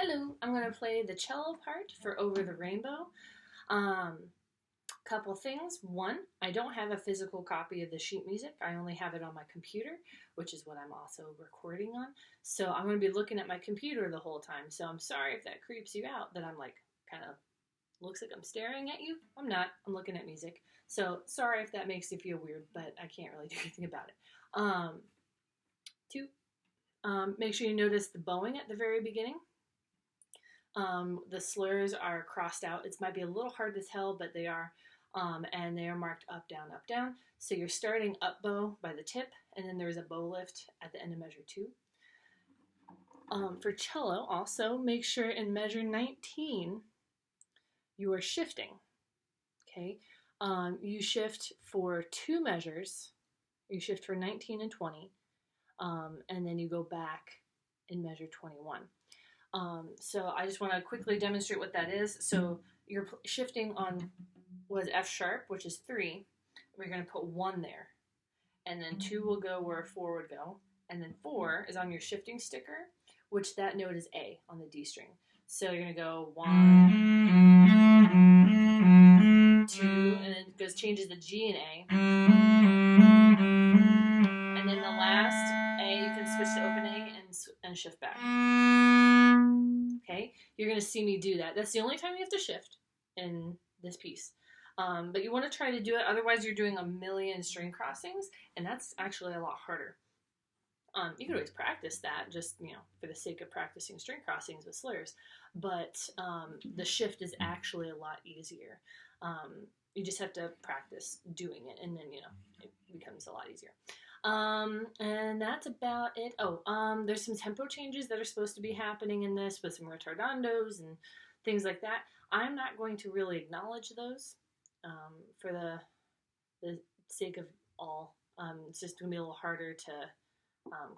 Hello, I'm going to play the cello part for Over the Rainbow. Couple things. One, I don't have a physical copy of the sheet music. I only have it on my computer, which is what I'm also recording on. So I'm going to be looking at my computer the whole time. So I'm sorry if that creeps you out, that I'm like kind of looks like I'm staring at you. I'm not. I'm looking at music. So sorry if that makes you feel weird, but I can't really do anything about it. Two, make sure you notice the bowing at the very beginning. The slurs are crossed out. It might be a little hard to tell, but they are, and they are marked up, down, up, down. So you're starting up bow by the tip, and then there's a bow lift at the end of measure 2. For cello, also make sure in measure 19 you are shifting. Okay, you shift for 2 measures. You shift for 19 and 20, and then you go back in measure 21. So I just want to quickly demonstrate what that is. So you're shifting on was F sharp, which is 3. We're going to put 1 there, and then 2 will go where 4 would go, and then 4 is on your shifting sticker, which that note is A on the D string. So you're going to go 1, 2, and then it changes the G and A, and then the last A you can switch to open A and shift back. Okay, you're going to see me do that. That's the only time you have to shift in this piece. But you want to try to do it, otherwise you're doing a million string crossings, and that's actually a lot harder. You could always practice that, just for the sake of practicing string crossings with slurs, but the shift is actually a lot easier. You just have to practice doing it, and then it becomes a lot easier. And that's about it. There's some tempo changes that are supposed to be happening in this with some retardandos and things like that. I'm not going to really acknowledge those for the sake of all. It's just going to be a little harder to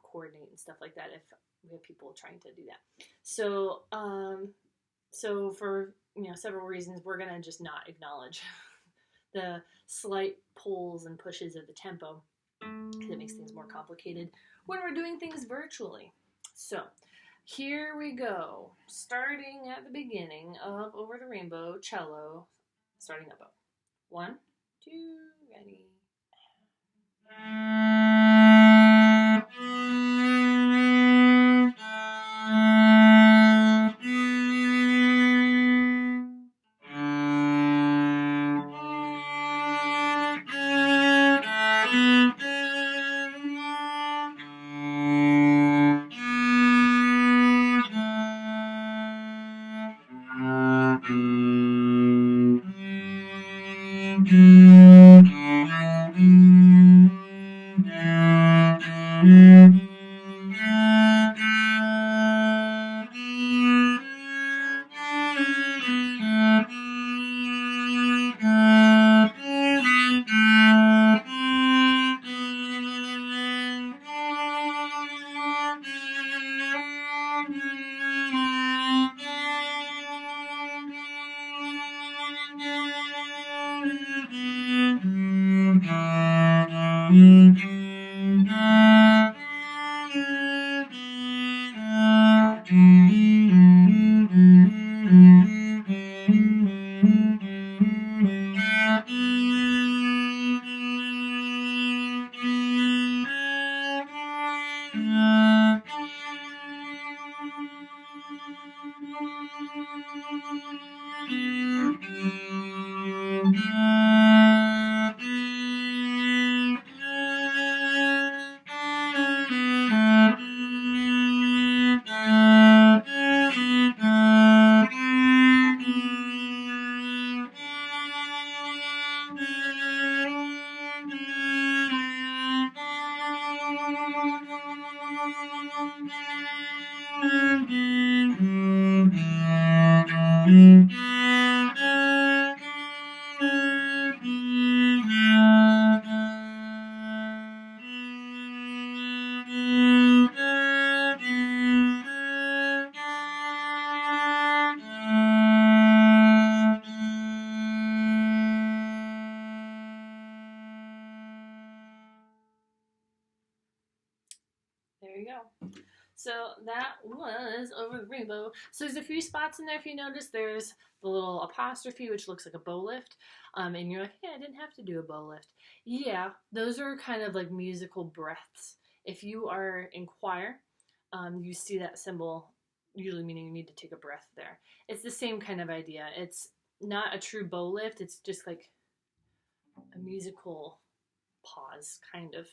coordinate and stuff like that if we have people trying to do that. So, so for several reasons, we're going to just not acknowledge the slight pulls and pushes of the tempo, because it makes things more complicated when we're doing things virtually. So here we go, starting at the beginning of Over the Rainbow, cello, starting up bow. 1, 2, ready. There you go. So that was Over the Rainbow. So there's a few spots in there, if you notice. There's the little apostrophe, which looks like a bow lift. And you're like, yeah, I didn't have to do a bow lift. Yeah, those are kind of like musical breaths. If you are in choir, you see that symbol, usually meaning you need to take a breath there. It's the same kind of idea. It's not a true bow lift. It's just like a musical pause, kind of.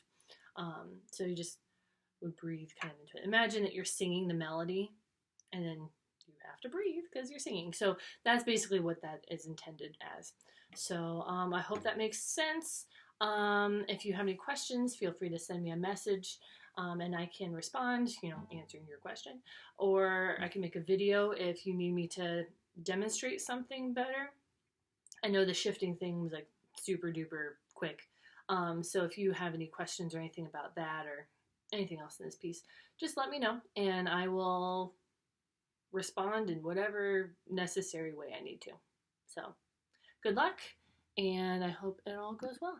So you just would breathe kind of into it. Imagine that you're singing the melody, and then you have to breathe because you're singing. So that's basically what that is intended as. So I hope that makes sense. If you have any questions, feel free to send me a message, and I can respond, answering your question. Or I can make a video if you need me to demonstrate something better. I know the shifting thing was like super duper quick. So if you have any questions or anything about that or anything else in this piece, just let me know and I will respond in whatever necessary way I need to. So good luck, and I hope it all goes well.